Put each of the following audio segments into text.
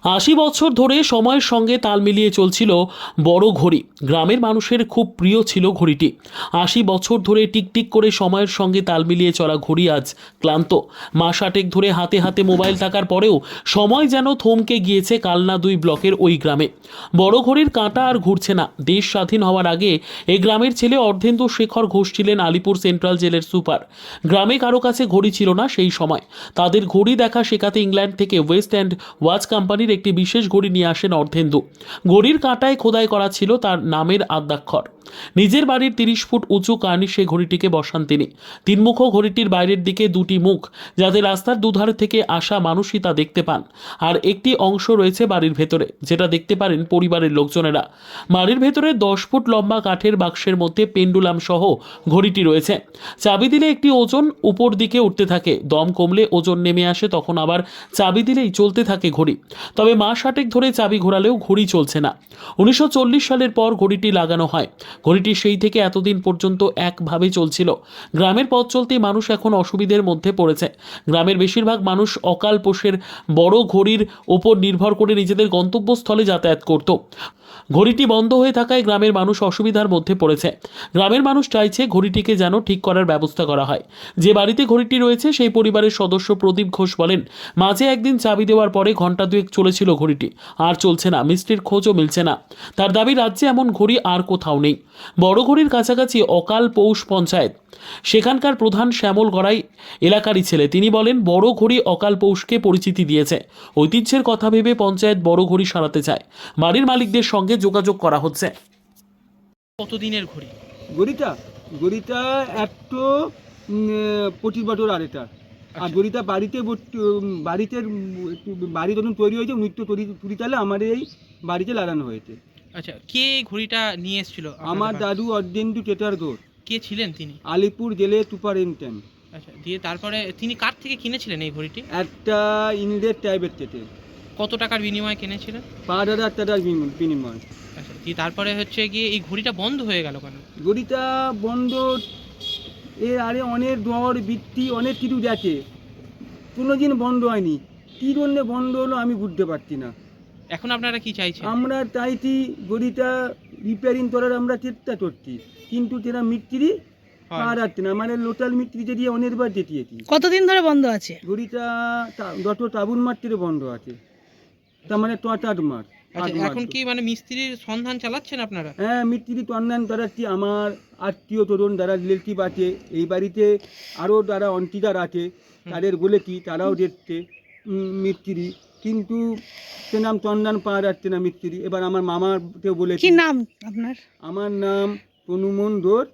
৮০ বছর ধরে সময়ের সঙ্গে তাল মিলিয়ে চলছিল বড় ঘড়ি। গ্রামের মানুষের খুব প্রিয় ছিল ঘড়িটি। ৮০ বছর ধরে টিকটিক করে সময়ের সঙ্গে তাল মিলিয়ে চলা ঘড়ি আজ ক্লান্ত। মাস আটেক ধরে হাতে হাতে মোবাইল থাকার পরেও সময় যেন থমকে গিয়েছে কালনা ২ ব্লকের ওই গ্রামে। বড় ঘড়ির কাঁটা আর ঘুরছে না। দেশ স্বাধীন হওয়ার আগে এই গ্রামের ছেলে অর্ধেন্দু শেখর ঘোষ ছিলেন আলিপুর সেন্ট্রাল জেলের সুপার। গ্রামে কারো কাছে ঘড়ি ছিল না সেই সময়। তাদের ঘড়ি দেখা শেখাতে ইংল্যান্ড থেকে ওয়েস্ট অ্যান্ড ওয়াচ কোম্পানির একটি বিশেষ ঘড়ি নিয়ে আসেন অর্ধেন্দু। ঘড়ির কাঁটায় খোদাই করা ছিল তার নামের আদ্যাক্ষর। নিজের বাড়ির ৩০ ফুট উঁচু কার্নিশে ঘড়িটিকে বসান তিনি। তিনমুখ ঘড়িটির বাইরের দিকে দুটি মুখ, যাতে রাস্তার দুধার থেকে আসা মানুষই তা দেখতে পান। আর একটি অংশ রয়েছে বাড়ির ভেতরে, যেটা দেখতে পারেন পরিবারের লোকজনেরা। বাড়ির ভেতরে ১০ ফুট লম্বা কাঠের বাক্সের মধ্যে পেন্ডুলাম সহ ঘড়িটি রয়েছে। চাবি দিলে একটি ওজন উপর দিকে উঠতে থাকে, দম কমলে ওজন নেমে আসে, তখন আবার চাবি দিলেই চলতে থাকে ঘড়ি। তবে মাস আটেক ধরে চাবি ঘোরালেও ঘড়ি চলছে না। ১৯৪০ সালের পর ঘড়িটি লাগানো হয়। ঘড়িটি সেই থেকে এতদিন পর্যন্ত একভাবে চলছিল। গ্রামের পথ চলতে মানুষ এখন অসুবিধার মধ্যে পড়েছে। গ্রামের বেশিরভাগ মানুষ অকাল পোষের বড় ঘড়ির ওপর নির্ভর করে নিজেদের গন্তব্যস্থলে যাতায়াত করত। ঘড়িটি বন্ধ হয়ে থাকায় গ্রামের মানুষ অসুবিধার মধ্যে পড়েছে। গ্রামের মানুষ চাইছে ঘড়িটিকে যেন ঠিক করার ব্যবস্থা করা হয়। যে বাড়িতে ঘড়িটি রয়েছে সেই পরিবারের সদস্য প্রদীপ ঘোষ বলেন, মাঝে একদিন চাবি দেওয়ার পরে ঘন্টা দুয়েক চলেছিল ঘড়িটি, আর চলছে না। মিস্ত্রির খোঁজও মিলছে না। তার দাবি, রাজ্যে এমন ঘড়ি আর কোথাও নেই। বড় ঘড়ির কাছাকাছি অকাল পৌষ পঞ্চায়েত, সেখানকার প্রধান শ্যামল গড়াই এলাকারই ছেলে। তিনি বলেন, বড় ঘড়ি অকাল পৌষকে পরিচিতি দিয়েছে। ঐতিহ্যের কথা ভেবে পঞ্চায়েত বড় ঘড়ি সারাতে চায়। বাড়ির মালিকদের সঙ্গে যোগাযোগ করা হচ্ছে। কতদিনের ঘড়ি? গড়িটা গড়িটা একটু ২৫ বছর আর এটা। আর গড়িটা বাড়িতে বাড়ি যখন তৈরি হয়েছে, নৃত্য তৈরি তাহলে আমার এই বাড়িতে লাগানো হয়েছে। আচ্ছা, কে এই ঘড়িটা নিয়ে এসেছিল? আমার দাদু অর্ধেন্দু টেটার ঘোষ। কে ছিলেন তিনি? আলিপুর জেলে সুপারিনটেন্ডেন্ট। আচ্ছা, দিয়ে তারপরে তিনি কার থেকে কিনেছিলেন এই ঘড়িটি? একটা ইংরেজ টাইপের থেকে। কত টাকার বিনিময়ে কিনেছিলেন? ৫,০০০ টাকার বিনিময়। আচ্ছা, দিয়ে তারপরে হচ্ছে গিয়ে এই ঘড়িটা বন্ধ হয়ে গেল কেন? গড়িটা বন্ধ এর আরে অনেক দর বৃত্তি অনেক কিছু গেছে, কোনো দিন বন্ধ হয়নি। কী জন্য বন্ধ হলো আমি বুঝতে পারছি না। এখন আপনারা কি চাইছেন? আমরা চাইছি গড়িটা রিপেয়ারিং করার আমরা চেষ্টা করছি, কিন্তু তারা মিস্ত্রি পাওয়া যাচ্ছে না। মানে লোকাল মিস্ত্রি দিয়ে অনেকবার যেটিয়েছি। কতদিন ধরে বন্ধ আছে গড়িটা যত শ্রাবণ মাস থেকে বন্ধ আছে, তার মানে ৮ মাস। আচ্ছা, এখন কি মানে মিস্ত্রির সন্ধান চালাচ্ছেন আপনারা? হ্যাঁ, মিস্ত্রি সন্ধান করাচ্ছি। আমার আত্মীয় তরুণ যারা রিলেটিভ আছে এই বাড়িতে, আরও যারা অন্টিদার আছে তাদের বলেছি, তারাও দেখছে মিস্ত্রি, কিন্তু সে নাম চন্দন পাওয়া যাচ্ছে না মিস্ত্রি। এবার আমার মামাকেও বলেছি। কি নাম আপনার? আমার নাম তনুমন দোর।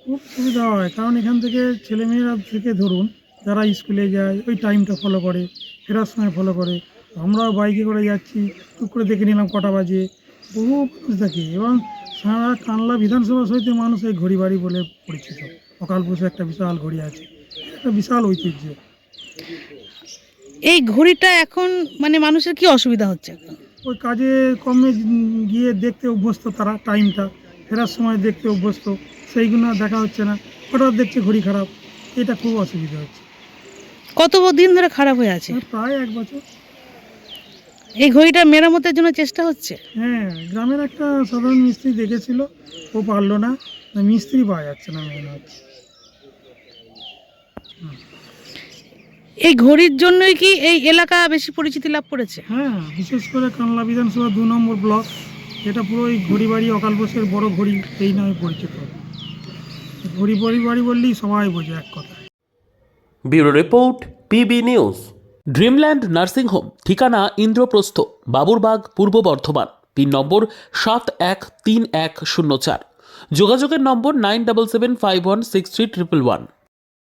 খুব সুবিধা হয়, কারণ এখান থেকে ছেলেমেয়েরা থেকে ধরুন যারা স্কুলে যায় ওই টাইমটা ফলো করে, ফেরার সময় ফলো করে। আমরাও বাইকে করে যাচ্ছি, টুক করে দেখে নিলাম কটা বাজে। বহু মানুষ থাকে, এবং সারা কানলা বিধানসভা সহিত মানুষ এই ঘড়ি বাড়ি বলে পরিচিত। অকাল পৌষে একটা বিশাল ঘড়ি আছে, একটা বিশাল ঐতিহ্য। এই ঘড়িটা এখন মানে মানুষের কি অসুবিধা হচ্ছে? ওই কাজে কমে গিয়ে দেখতে অভ্যস্ত, তারা টাইমটা ফেরার সময় দেখতে অভ্যস্ত, সেইগুলো দেখা হচ্ছে না। হঠাৎ দেখছে ঘড়ি খারাপ, এটা খুব অসুবিধা হচ্ছে। কত দিন ধরে খারাপ হয়ে আছে? প্রায় ১ বছর। এই ঘড়িটা মেরামতের জন্য চেষ্টা হচ্ছে? হ্যাঁ, গ্রামের একটা সাধারণ মিস্ত্রি দেখেছিল, ও পারলো না, মিস্ত্রি পাওয়া যাচ্ছে না মেন হচ্ছে। এই ঘড়ির জন্যই কি এই এলাকা বেশি পরিচিতি লাভ করেছে? হ্যাঁ, বিশেষ করে কানলা বিধানসভা ২ নম্বর ব্লক, এটা পুরো এই ঘড়ি বাড়ি অকাল বোসের বড় ঘড়ি এই নামে পরিচিত। ঘড়ি বাড়ি বললেই সবাই বোঝে এক কথা। Bureau report, PB news. Dreamland nursing home, ঠিকানা ইন্দ্রপ্রস্থ, বাবুরবাগ, পূর্ব বর্ধমান। পিন নম্বর 713104। যোগাযোগের নম্বর 9775163111।